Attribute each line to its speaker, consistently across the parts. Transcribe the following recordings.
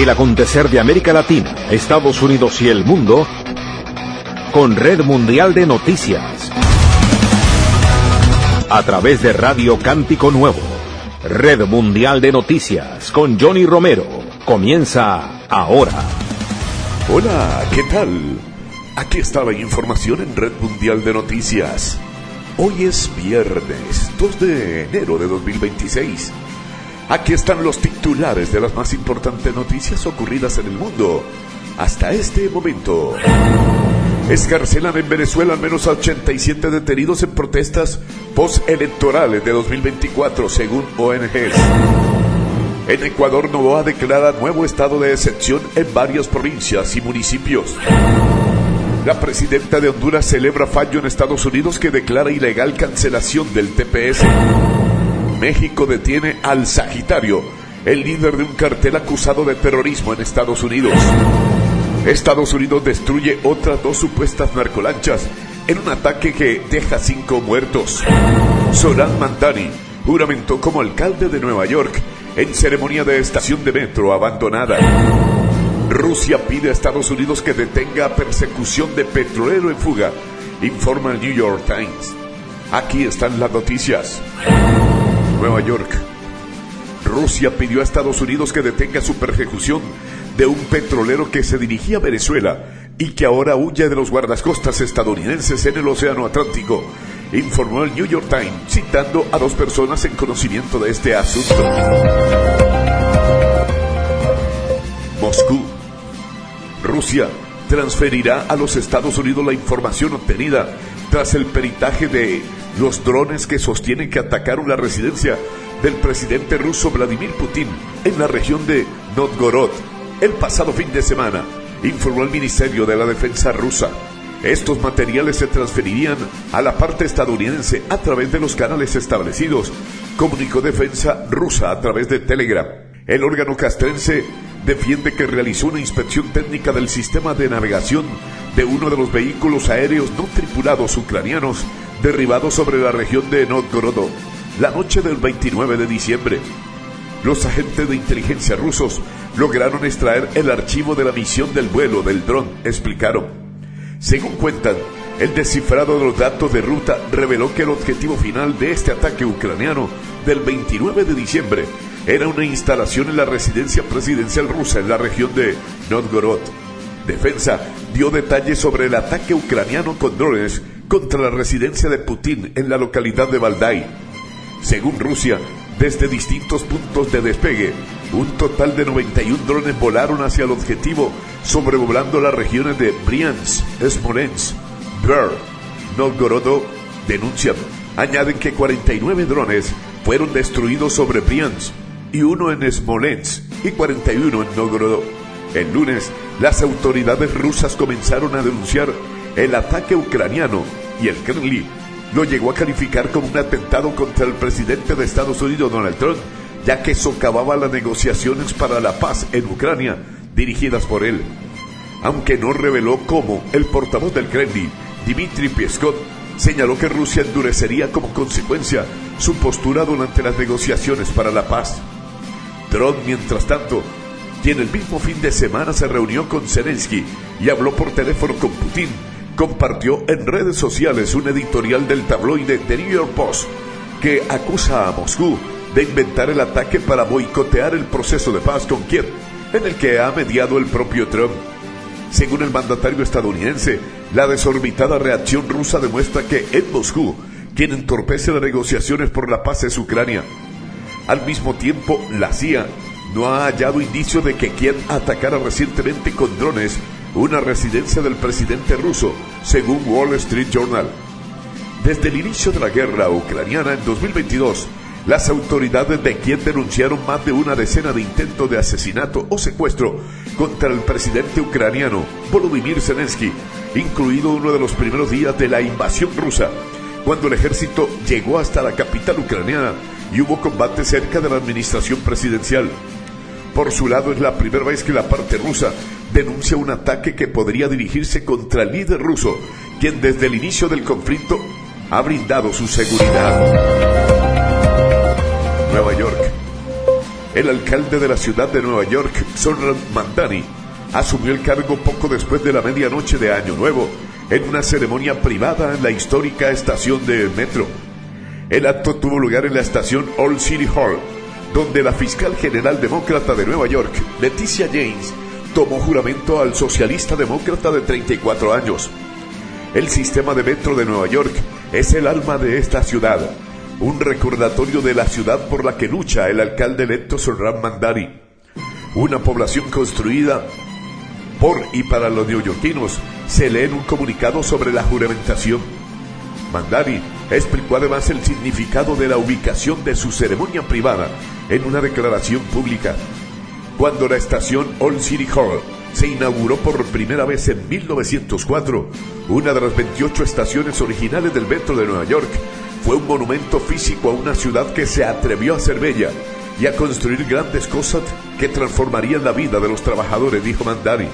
Speaker 1: El acontecer de América Latina, Estados Unidos y el mundo con Red Mundial de Noticias. A través de Radio Cántico Nuevo. Red Mundial de Noticias con Johnny Romero. Comienza ahora.
Speaker 2: Hola, ¿qué tal? Aquí está la información en Red Mundial de Noticias. Hoy es viernes 2 de enero de 2026. Aquí están los titulares de las más importantes noticias ocurridas en el mundo hasta este momento. Escarcelan en Venezuela al menos a 87 detenidos en protestas postelectorales de 2024, según ONGs. En Ecuador, Noboa declara nuevo estado de excepción en varias provincias y municipios. La presidenta de Honduras celebra fallo en Estados Unidos que declara ilegal cancelación del TPS. México detiene al Sagitario, el líder de un cartel acusado de terrorismo en Estados Unidos. Estados Unidos destruye otras 2 supuestas narcolanchas en un ataque que deja 5 muertos. Zohran Mamdani juramentó como alcalde de Nueva York en ceremonia de estación de metro abandonada. Rusia pide a Estados Unidos que detenga persecución de petrolero en fuga, informa el New York Times. Aquí están las noticias. Nueva York. Rusia pidió a Estados Unidos que detenga su persecución de un petrolero que se dirigía a Venezuela y que ahora huye de los guardacostas estadounidenses en el Océano Atlántico, informó el New York Times, citando a 2 personas en conocimiento de este asunto. Moscú. Rusia transferirá a los Estados Unidos la información obtenida tras el peritaje de los drones que sostienen que atacaron la residencia del presidente ruso Vladimir Putin en la región de Novgorod el pasado fin de semana, informó el Ministerio de la Defensa rusa. Estos materiales se transferirían a la parte estadounidense a través de los canales establecidos, comunicó Defensa rusa a través de Telegram. El órgano castrense defiende que realizó una inspección técnica del sistema de navegación de uno de los vehículos aéreos no tripulados ucranianos derribados sobre la región de Novgorod la noche del 29 de diciembre. Los agentes de inteligencia rusos lograron extraer el archivo de la misión del vuelo del dron, explicaron. Según cuentan, el descifrado de los datos de ruta reveló que el objetivo final de este ataque ucraniano del 29 de diciembre era una instalación en la residencia presidencial rusa en la región de Novgorod. Defensa dio detalles sobre el ataque ucraniano con drones contra la residencia de Putin en la localidad de Valdai. Según Rusia, desde distintos puntos de despegue, un total de 91 drones volaron hacia el objetivo, sobrevolando las regiones de Briansk, Smolensk, Tver, Novgorod, denuncian. Añaden que 49 drones fueron destruidos sobre Briansk y 1 en Smolensk y 41 en Novgorod. El lunes, las autoridades rusas comenzaron a denunciar el ataque ucraniano y el Kremlin lo llegó a calificar como un atentado contra el presidente de Estados Unidos, Donald Trump, ya que socavaba las negociaciones para la paz en Ucrania dirigidas por él. Aunque no reveló cómo, el portavoz del Kremlin, Dmitry Peskov, señaló que Rusia endurecería como consecuencia su postura durante las negociaciones para la paz. Trump, mientras tanto, quien el mismo fin de semana se reunió con Zelensky y habló por teléfono con Putin, compartió en redes sociales un editorial del tabloide The New York Post que acusa a Moscú de inventar el ataque para boicotear el proceso de paz con Kiev, en el que ha mediado el propio Trump. Según el mandatario estadounidense, la desorbitada reacción rusa demuestra que en Moscú, quien entorpece las negociaciones por la paz es Ucrania. Al mismo tiempo, la CIA no ha hallado indicio de que Kiev atacara recientemente con drones una residencia del presidente ruso, según Wall Street Journal. Desde el inicio de la guerra ucraniana en 2022, las autoridades de Kiev denunciaron más de una decena de intentos de asesinato o secuestro contra el presidente ucraniano Volodymyr Zelensky, incluido uno de los primeros días de la invasión rusa, cuando el ejército llegó hasta la capital ucraniana y hubo combate cerca de la administración presidencial. Por su lado, es la primera vez que la parte rusa denuncia un ataque que podría dirigirse contra el líder ruso, quien desde el inicio del conflicto ha brindado su seguridad. Nueva York. El alcalde de la ciudad de Nueva York, Zohran Mamdani, asumió el cargo poco después de la medianoche de Año Nuevo, en una ceremonia privada en la histórica estación de metro. El acto tuvo lugar en la estación Old City Hall, donde la fiscal general demócrata de Nueva York, Leticia James, tomó juramento al socialista demócrata de 34 años. El sistema de metro de Nueva York es el alma de esta ciudad, un recordatorio de la ciudad por la que lucha el alcalde electo Zohran Mamdani. Una población construida por y para los neoyorquinos, se lee en un comunicado sobre la juramentación. Mamdani explicó además el significado de la ubicación de su ceremonia privada en una declaración pública. Cuando la estación Old City Hall se inauguró por primera vez en 1904, una de las 28 estaciones originales del metro de Nueva York, fue un monumento físico a una ciudad que se atrevió a ser bella y a construir grandes cosas que transformarían la vida de los trabajadores, dijo Mamdani.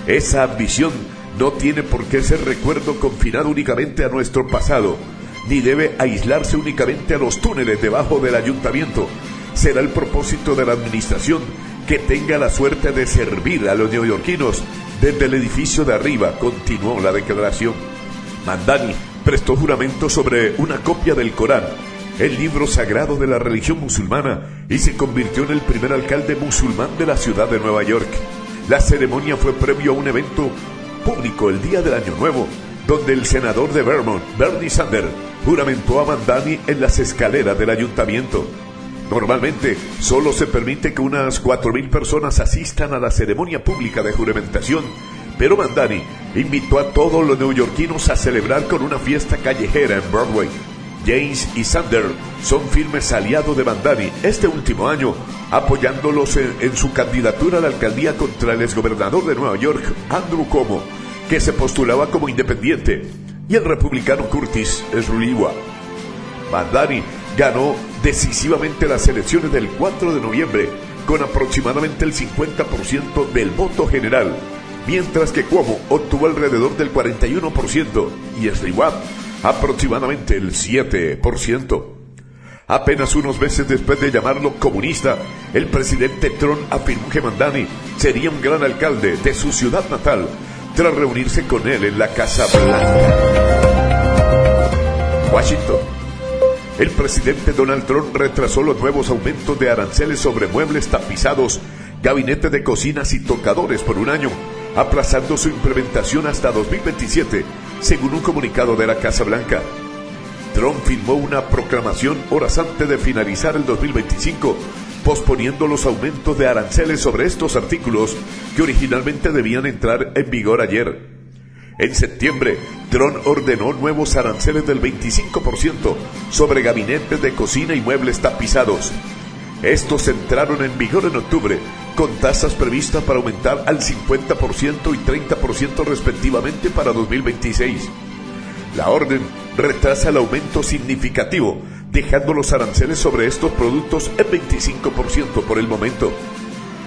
Speaker 2: Esa ambición no tiene por qué ser recuerdo confinado únicamente a nuestro pasado, ni debe aislarse únicamente a los túneles debajo del ayuntamiento. Será el propósito de la administración que tenga la suerte de servir a los neoyorquinos desde el edificio de arriba, continuó la declaración. Mamdani prestó juramento sobre una copia del Corán, el libro sagrado de la religión musulmana, y se convirtió en el primer alcalde musulmán de la ciudad de Nueva York. La ceremonia fue previo a un evento público el día del Año Nuevo, donde el senador de Vermont, Bernie Sanders, juramentó a Mamdani en las escaleras del ayuntamiento. Normalmente, solo se permite que unas 4,000 personas asistan a la ceremonia pública de juramentación, pero Mamdani invitó a todos los neoyorquinos a celebrar con una fiesta callejera en Broadway. James y Sanders son firmes aliados de Mamdani este último año, apoyándolos en su candidatura a la alcaldía contra el exgobernador de Nueva York, Andrew Cuomo, que se postulaba como independiente, y el republicano Curtis Sliwa. Mamdani ganó decisivamente las elecciones del 4 de noviembre con aproximadamente el 50% del voto general, mientras que Cuomo obtuvo alrededor del 41% y Sliwa aproximadamente el 7%. Apenas unos meses después de llamarlo comunista, el presidente Trump afirmó que Mamdani sería un gran alcalde de su ciudad natal, tras reunirse con él en la Casa Blanca. Washington. El presidente Donald Trump retrasó los nuevos aumentos de aranceles sobre muebles tapizados, gabinetes de cocinas y tocadores por un año, aplazando su implementación hasta 2027, según un comunicado de la Casa Blanca. Trump firmó una proclamación horas antes de finalizar el 2025, posponiendo los aumentos de aranceles sobre estos artículos que originalmente debían entrar en vigor ayer. En septiembre, Trump ordenó nuevos aranceles del 25% sobre gabinetes de cocina y muebles tapizados. Estos entraron en vigor en octubre, con tasas previstas para aumentar al 50% y 30% respectivamente para 2026. La orden retrasa el aumento significativo, dejando los aranceles sobre estos productos en 25% por el momento.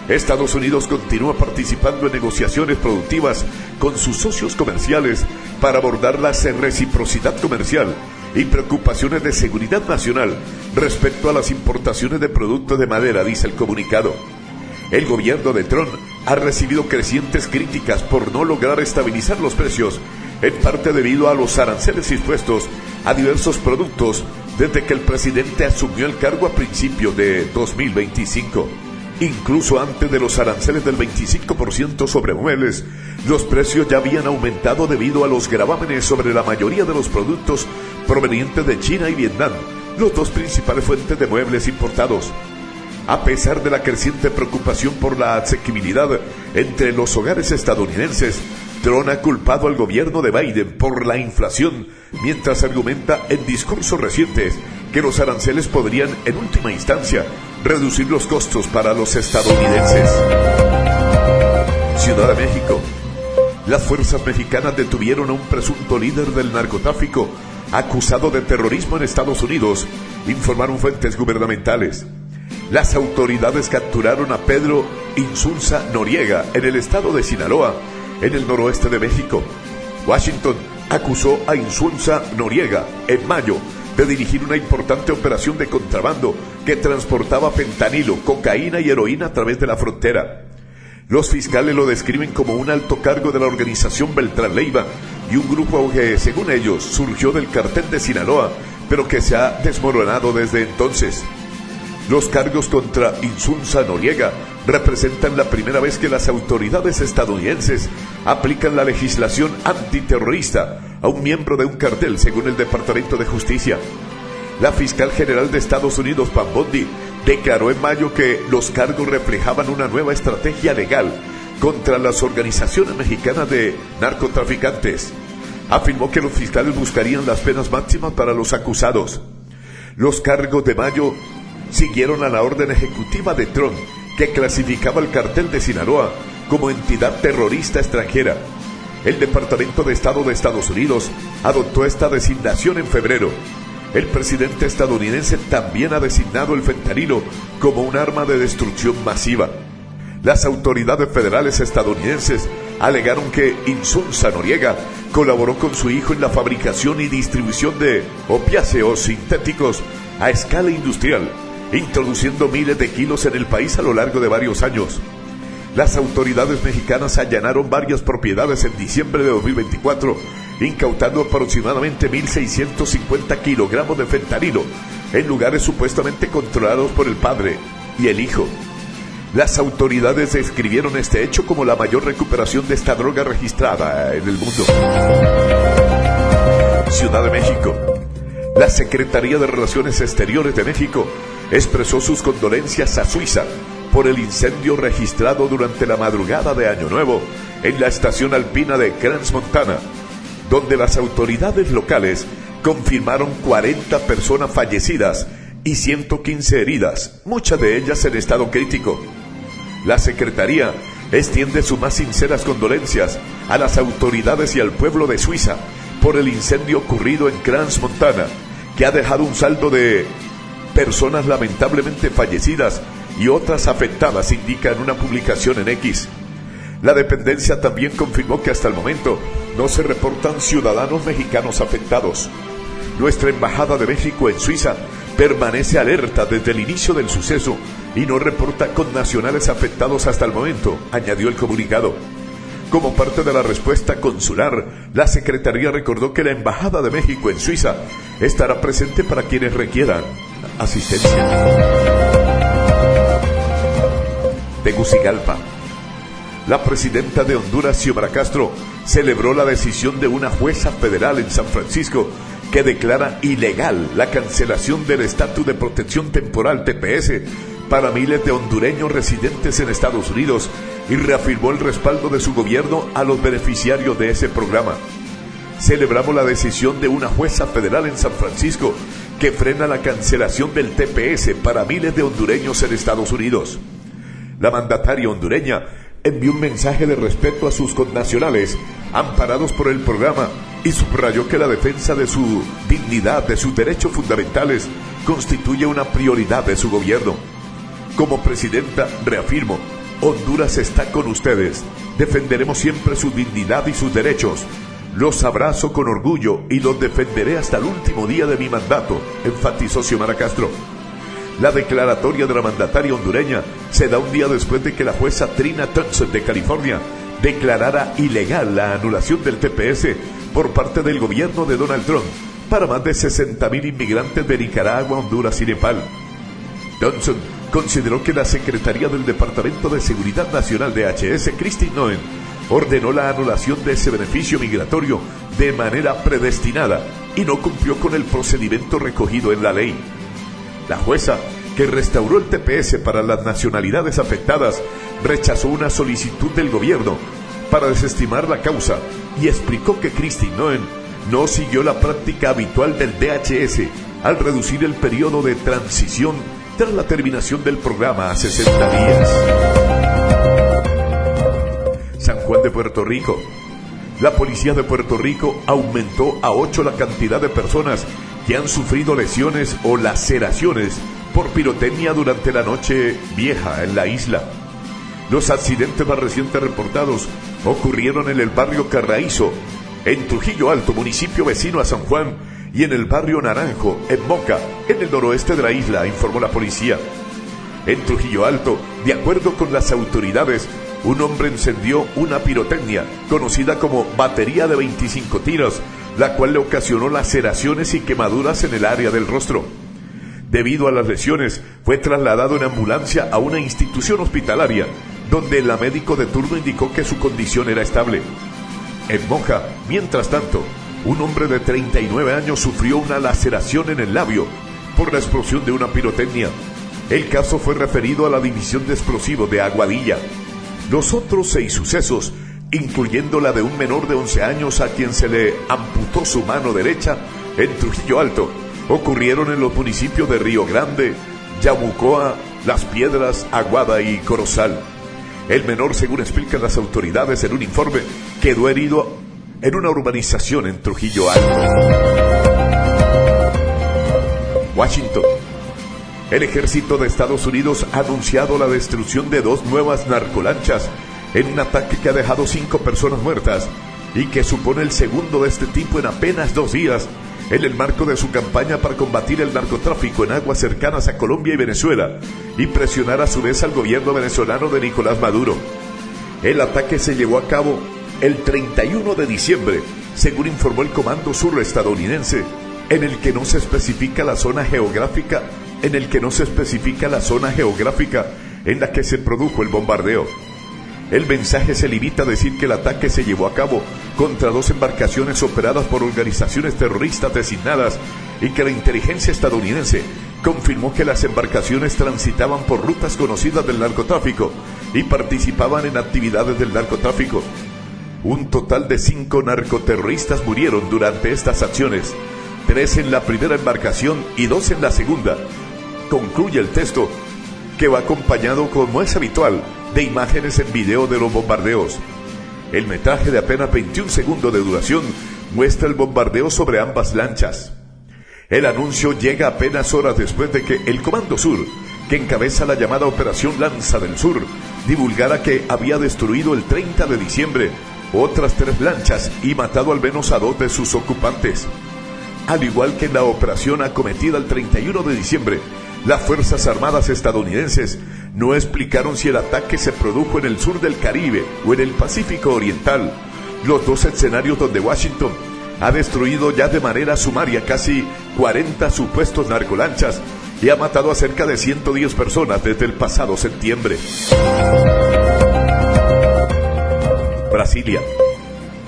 Speaker 2: Estados Unidos continúa participando en negociaciones productivas con sus socios comerciales para abordar la reciprocidad comercial y preocupaciones de seguridad nacional respecto a las importaciones de productos de madera, dice el comunicado. El gobierno de Trump ha recibido crecientes críticas por no lograr estabilizar los precios, en parte debido a los aranceles impuestos a diversos productos desde que el presidente asumió el cargo a principios de 2025. Incluso antes de los aranceles del 25% sobre muebles, los precios ya habían aumentado debido a los gravámenes sobre la mayoría de los productos provenientes de China y Vietnam, los dos principales fuentes de muebles importados. A pesar de la creciente preocupación por la asequibilidad entre los hogares estadounidenses, Trump ha culpado al gobierno de Biden por la inflación, mientras argumenta en discursos recientes que los aranceles podrían, en última instancia, reducir los costos para los estadounidenses. Ciudad de México. Las fuerzas mexicanas detuvieron a un presunto líder del narcotráfico acusado de terrorismo en Estados Unidos, informaron fuentes gubernamentales. Las autoridades capturaron a Pedro Insulza Noriega en el estado de Sinaloa, en el noroeste de México. Washington acusó a Insulza Noriega en mayo de dirigir una importante operación de contrabando que transportaba fentanilo, cocaína y heroína a través de la frontera. Los fiscales lo describen como un alto cargo de la organización Beltrán Leiva y un grupo que, según ellos, surgió del cartel de Sinaloa, pero que se ha desmoronado desde entonces. Los cargos contra Insunza Noriega representan la primera vez que las autoridades estadounidenses aplican la legislación antiterrorista a un miembro de un cartel, según el Departamento de Justicia. La fiscal general de Estados Unidos, Pam Bondi, declaró en mayo que los cargos reflejaban una nueva estrategia legal contra las organizaciones mexicanas de narcotraficantes. Afirmó que los fiscales buscarían las penas máximas para los acusados. Los cargos de mayo siguieron a la orden ejecutiva de Trump, que clasificaba el cartel de Sinaloa como entidad terrorista extranjera. El Departamento de Estado de Estados Unidos adoptó esta designación en febrero. El presidente estadounidense también ha designado el fentanilo como un arma de destrucción masiva. Las autoridades federales estadounidenses alegaron que Insunza Noriega colaboró con su hijo en la fabricación y distribución de opiáceos sintéticos a escala industrial, introduciendo miles de kilos en el país a lo largo de varios años. Las autoridades mexicanas allanaron varias propiedades en diciembre de 2024, incautando aproximadamente 1.650 kilogramos de fentanilo en lugares supuestamente controlados por el padre y el hijo. Las autoridades describieron este hecho como la mayor recuperación de esta droga registrada en el mundo. Ciudad de México. La Secretaría de Relaciones Exteriores de México expresó sus condolencias a Suiza por el incendio registrado durante la madrugada de Año Nuevo en la estación alpina de Crans Montana, donde las autoridades locales confirmaron 40 personas fallecidas y 115 heridas, muchas de ellas en estado crítico. La Secretaría extiende sus más sinceras condolencias a las autoridades y al pueblo de Suiza por el incendio ocurrido en Crans Montana, que ha dejado un saldo de personas lamentablemente fallecidas y otras afectadas, indica en una publicación en X. La dependencia también confirmó que hasta el momento no se reportan ciudadanos mexicanos afectados. Nuestra Embajada de México en Suiza permanece alerta desde el inicio del suceso y no reporta connacionales afectados hasta el momento, añadió el comunicado. Como parte de la respuesta consular, la Secretaría recordó que la Embajada de México en Suiza estará presente para quienes requieran asistencia. Tegucigalpa. La presidenta de Honduras, Xiomara Castro, celebró la decisión de una jueza federal en San Francisco que declara ilegal la cancelación del estatus de protección temporal TPS para miles de hondureños residentes en Estados Unidos y reafirmó el respaldo de su gobierno a los beneficiarios de ese programa. Celebramos la decisión de una jueza federal en San Francisco que frena la cancelación del TPS para miles de hondureños en Estados Unidos. La mandataria hondureña envió un mensaje de respeto a sus connacionales amparados por el programa y subrayó que la defensa de su dignidad, de sus derechos fundamentales, constituye una prioridad de su gobierno. Como presidenta, reafirmo, Honduras está con ustedes. Defenderemos siempre su dignidad y sus derechos. Los abrazo con orgullo y los defenderé hasta el último día de mi mandato, enfatizó Xiomara Castro. La declaratoria de la mandataria hondureña se da un día después de que la jueza Trina Thompson de California declarara ilegal la anulación del TPS por parte del gobierno de Donald Trump para más de 60,000 inmigrantes de Nicaragua, Honduras y Nepal. Thompson consideró que la Secretaría del Departamento de Seguridad Nacional de HS, Kristi Noem, ordenó la anulación de ese beneficio migratorio de manera predestinada y no cumplió con el procedimiento recogido en la ley. La jueza, que restauró el TPS para las nacionalidades afectadas, rechazó una solicitud del gobierno para desestimar la causa y explicó que Kristi Noem no siguió la práctica habitual del DHS al reducir el periodo de transición tras la terminación del programa a 60 días. San Juan de Puerto Rico. La policía de Puerto Rico aumentó a 8 la cantidad de personas que han sufrido lesiones o laceraciones por pirotecnia durante la noche vieja en la isla. Los accidentes más recientes reportados ocurrieron en el barrio Carraízo, en Trujillo Alto, municipio vecino a San Juan, y en el barrio Naranjo, en Moca, en el noroeste de la isla, informó la policía. En Trujillo Alto, de acuerdo con las autoridades, un hombre encendió una pirotecnia, conocida como batería de 25 tiros, la cual le ocasionó laceraciones y quemaduras en el área del rostro. Debido a las lesiones, fue trasladado en ambulancia a una institución hospitalaria, donde el médico de turno indicó que su condición era estable. En Moca, mientras tanto, un hombre de 39 años sufrió una laceración en el labio por la explosión de una pirotecnia. El caso fue referido a la División de Explosivos de Aguadilla. Los otros 6 sucesos, incluyendo la de un menor de 11 años a quien se le amputó su mano derecha en Trujillo Alto, ocurrieron en los municipios de Río Grande, Yabucoa, Las Piedras, Aguada y Corozal. El menor, según explican las autoridades en un informe, quedó herido en una urbanización en Trujillo Alto. Washington. El ejército de Estados Unidos ha anunciado la destrucción de 2 nuevas narcolanchas en un ataque que ha dejado 5 personas muertas y que supone el segundo de este tipo en apenas 2 días, en el marco de su campaña para combatir el narcotráfico en aguas cercanas a Colombia y Venezuela y presionar a su vez al gobierno venezolano de Nicolás Maduro. El ataque se llevó a cabo el 31 de diciembre, según informó el Comando Sur estadounidense, en el que no se especifica la zona geográfica en la que se produjo el bombardeo. El mensaje se limita a decir que el ataque se llevó a cabo contra 2 embarcaciones operadas por organizaciones terroristas designadas y que la inteligencia estadounidense confirmó que las embarcaciones transitaban por rutas conocidas del narcotráfico y participaban en actividades del narcotráfico. Un total de 5 narcoterroristas murieron durante estas acciones, 3 en la primera embarcación y 2 en la segunda. Concluye el texto, que va acompañado, como es habitual, de imágenes en video de los bombardeos. El metraje de apenas 21 segundos de duración muestra el bombardeo sobre ambas lanchas. El anuncio llega apenas horas después de que el Comando Sur, que encabeza la llamada Operación Lanza del Sur, divulgara que había destruido el 30 de diciembre otras 3 lanchas y matado al menos a 2 de sus ocupantes. Al igual que en la operación acometida el 31 de diciembre, las Fuerzas Armadas estadounidenses no explicaron si el ataque se produjo en el sur del Caribe o en el Pacífico Oriental, los 2 escenarios donde Washington ha destruido ya de manera sumaria casi 40 supuestos narcolanchas y ha matado a cerca de 110 personas desde el pasado septiembre. Brasilia.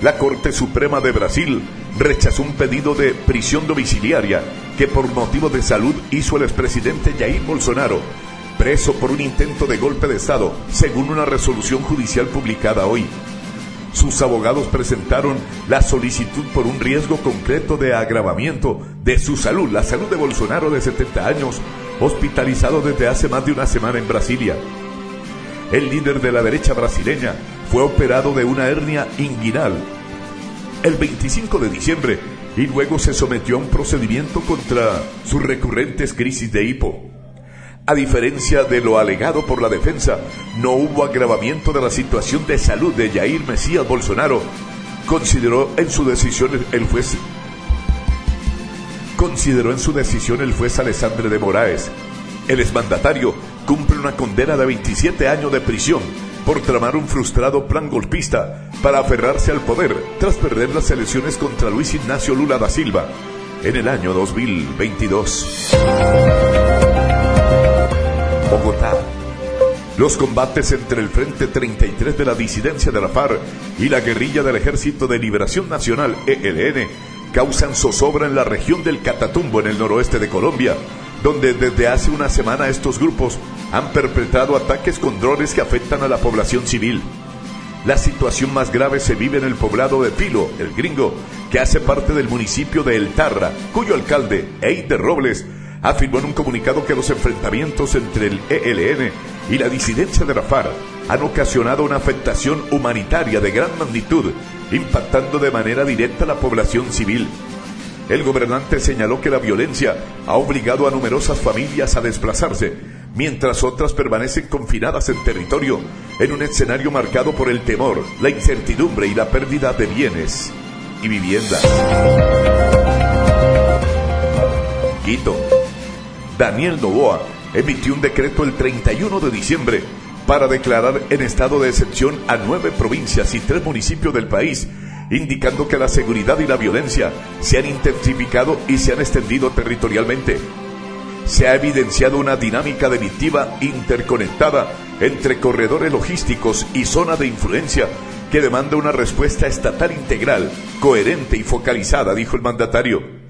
Speaker 2: La Corte Suprema de Brasil rechazó un pedido de prisión domiciliaria que por motivos de salud hizo el expresidente Jair Bolsonaro, preso por un intento de golpe de Estado, según una resolución judicial publicada hoy. Sus abogados presentaron la solicitud por un riesgo concreto de agravamiento de su salud, la salud de Bolsonaro, de 70 años, hospitalizado desde hace más de una semana en Brasilia. El líder de la derecha brasileña fue operado de una hernia inguinal el 25 de diciembre y luego se sometió a un procedimiento contra sus recurrentes crisis de hipo. A diferencia de lo alegado por la defensa, no hubo agravamiento de la situación de salud de Jair Mesías Bolsonaro, consideró en su decisión el juez Alexandre de Moraes. El exmandatario cumple una condena de 27 años de prisión por tramar un frustrado plan golpista para aferrarse al poder tras perder las elecciones contra Luis Ignacio Lula da Silva en el año 2022. Bogotá. Los combates entre el Frente 33 de la disidencia de la FARC y la guerrilla del Ejército de Liberación Nacional, ELN, causan zozobra en la región del Catatumbo, en el noroeste de Colombia, donde desde hace una semana estos grupos han perpetrado ataques con drones que afectan a la población civil. La situación más grave se vive en el poblado de Pilo, el Gringo, que hace parte del municipio de El Tarra, cuyo alcalde, Eider Robles, afirmó en un comunicado que los enfrentamientos entre el ELN y la disidencia de la FARC han ocasionado una afectación humanitaria de gran magnitud, impactando de manera directa a la población civil. El gobernante señaló que la violencia ha obligado a numerosas familias a desplazarse, mientras otras permanecen confinadas en territorio, en un escenario marcado por el temor, la incertidumbre y la pérdida de bienes y viviendas. Quito. Daniel Noboa emitió un decreto el 31 de diciembre para declarar en estado de excepción a 9 provincias y 3 municipios del país, indicando que la seguridad y la violencia se han intensificado y se han extendido territorialmente. Se ha evidenciado una dinámica delictiva interconectada entre corredores logísticos y zona de influencia que demanda una respuesta estatal integral, coherente y focalizada, dijo el mandatario.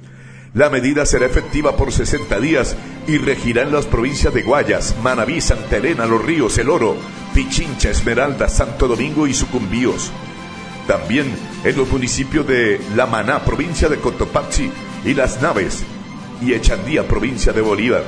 Speaker 2: La medida será efectiva por 60 días y regirá en las provincias de Guayas, Manabí, Santa Elena, Los Ríos, El Oro, Pichincha, Esmeralda, Santo Domingo y Sucumbíos. También en los municipios de La Maná, provincia de Cotopaxi, y Las Naves y Echandía, provincia de Bolívar.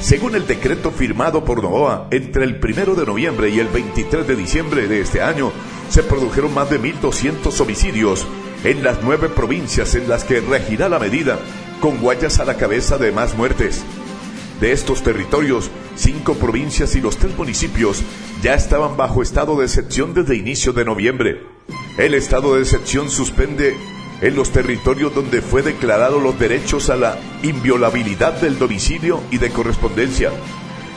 Speaker 2: Según el decreto firmado por Noboa, entre el 1 de noviembre y el 23 de diciembre de este año, se produjeron más de 1.200 homicidios en las 9 provincias en las que regirá la medida, con Guayas a la cabeza de más muertes. De estos territorios, 5 provincias y los 3 municipios ya estaban bajo estado de excepción desde inicio de noviembre. El estado de excepción suspende en los territorios donde fue declarado los derechos a la inviolabilidad del domicilio y de correspondencia.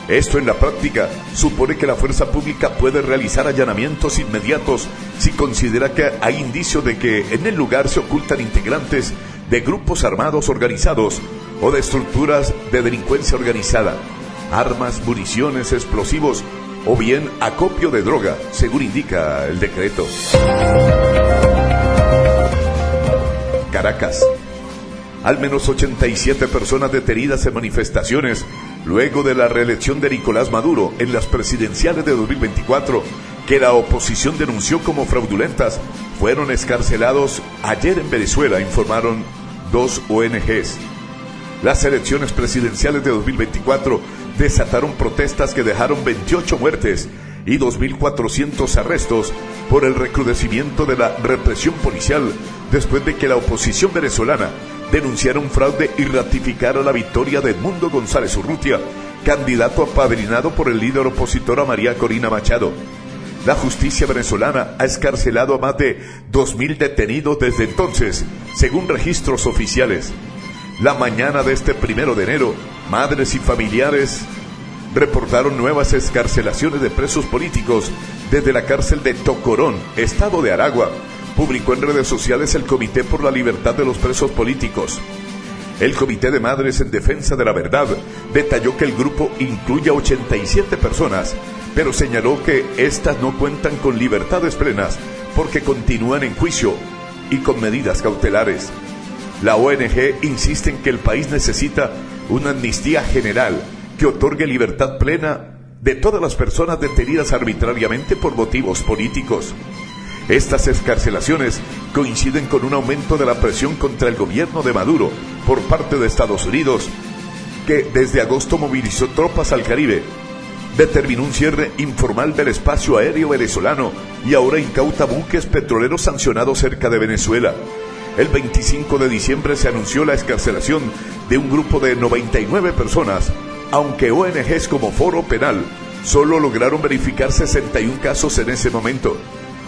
Speaker 2: Esto en la práctica supone que la fuerza pública puede realizar allanamientos inmediatos si considera que hay indicios de que en el lugar se ocultan integrantes de grupos armados organizados o de estructuras de delincuencia organizada, armas, municiones, explosivos o bien acopio de droga, según indica el decreto. Caracas. Al menos 87 personas detenidas en manifestaciones luego de la reelección de Nicolás Maduro en las presidenciales de 2024, que la oposición denunció como fraudulentas, fueron excarcelados ayer en Venezuela, informaron 2 ONGs. Las elecciones presidenciales de 2024 desataron protestas que dejaron 28 muertes y 2.400 arrestos por el recrudecimiento de la represión policial después de que la oposición venezolana denunciara un fraude y ratificara la victoria de Edmundo González Urrutia, candidato apadrinado por el líder opositor a María Corina Machado. La justicia venezolana ha excarcelado a más de 2.000 detenidos desde entonces, según registros oficiales. La mañana de este 1 de enero, madres y familiares reportaron nuevas excarcelaciones de presos políticos desde la cárcel de Tocorón, estado de Aragua, publicó en redes sociales el Comité por la Libertad de los Presos Políticos. El Comité de Madres en Defensa de la Verdad detalló que el grupo incluye a 87 personas, pero señaló que estas no cuentan con libertades plenas porque continúan en juicio y con medidas cautelares. La ONG insiste en que el país necesita una amnistía general que otorgue libertad plena de todas las personas detenidas arbitrariamente por motivos políticos. Estas excarcelaciones coinciden con un aumento de la presión contra el gobierno de Maduro por parte de Estados Unidos, que desde agosto movilizó tropas al Caribe, determinó un cierre informal del espacio aéreo venezolano y ahora incauta buques petroleros sancionados cerca de Venezuela. El 25 de diciembre se anunció la excarcelación de un grupo de 99 personas, aunque ONGs como Foro Penal solo lograron verificar 61 casos en ese momento.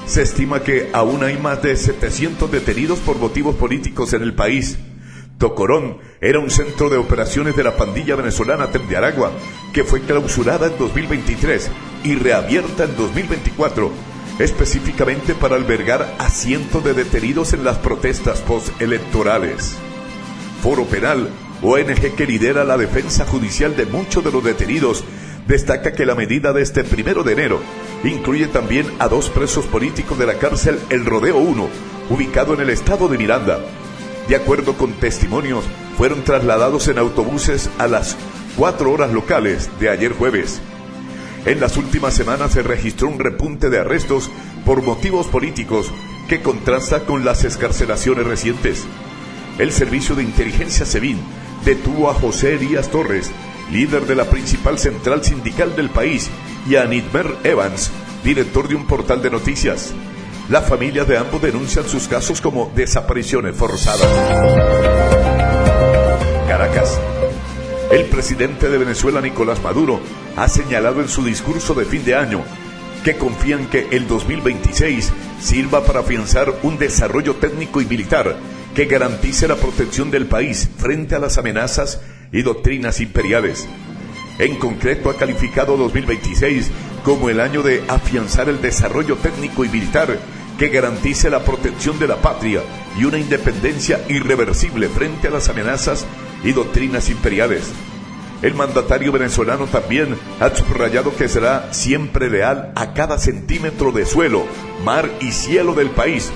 Speaker 2: Se estima que aún hay más de 700 detenidos por motivos políticos en el país. Tocorón era un centro de operaciones de la pandilla venezolana de Aragua, que fue clausurada en 2023 y reabierta en 2024, específicamente para albergar a cientos de detenidos en las protestas postelectorales. Foro Penal, ONG que lidera la defensa judicial de muchos de los detenidos, destaca que la medida de este 1 de enero incluye también a 2 presos políticos de la cárcel El Rodeo 1, ubicado en el estado de Miranda. De acuerdo con testimonios, fueron trasladados en autobuses a las 4 horas locales de ayer jueves. En las últimas semanas se registró un repunte de arrestos por motivos políticos que contrasta con las excarcelaciones recientes. El Servicio de Inteligencia SEBIN detuvo a José Elías Torres, líder de la principal central sindical del país, y a Nidmer Evans, director de un portal de noticias. Las familias de ambos denuncian sus casos como desapariciones forzadas. Caracas. El presidente de Venezuela, Nicolás Maduro, ha señalado en su discurso de fin de año que confían que el 2026 sirva para afianzar un desarrollo técnico y militar que garantice la protección del país frente a las amenazas y doctrinas imperiales. En concreto, ha calificado 2026 como el año de afianzar el desarrollo técnico y militar que garantice la protección de la patria y una independencia irreversible frente a las amenazas y doctrinas imperiales. El mandatario venezolano también ha subrayado que será siempre leal a cada centímetro de suelo, mar y cielo del país.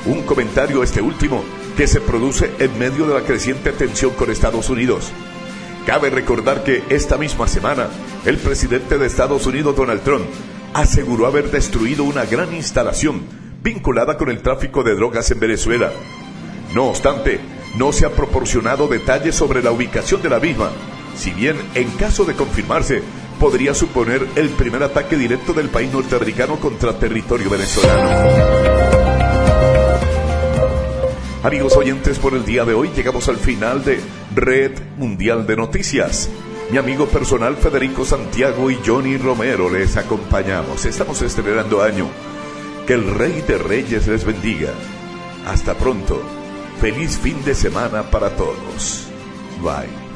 Speaker 2: Un comentario este último que se produce en medio de la creciente tensión con Estados Unidos. Cabe recordar que esta misma semana, el presidente de Estados Unidos, Donald Trump, aseguró haber destruido una gran instalación vinculada con el tráfico de drogas en Venezuela. No obstante, no se ha proporcionado detalles sobre la ubicación de la misma, si bien, en caso de confirmarse, podría suponer el primer ataque directo del país norteamericano contra territorio venezolano. Amigos oyentes, por el día de hoy llegamos al final de Red Mundial de Noticias. Mi amigo personal Federico Santiago y Johnny Romero les acompañamos. Estamos estrenando año. Que el Rey de Reyes les bendiga. Hasta pronto. Feliz fin de semana para todos. Bye.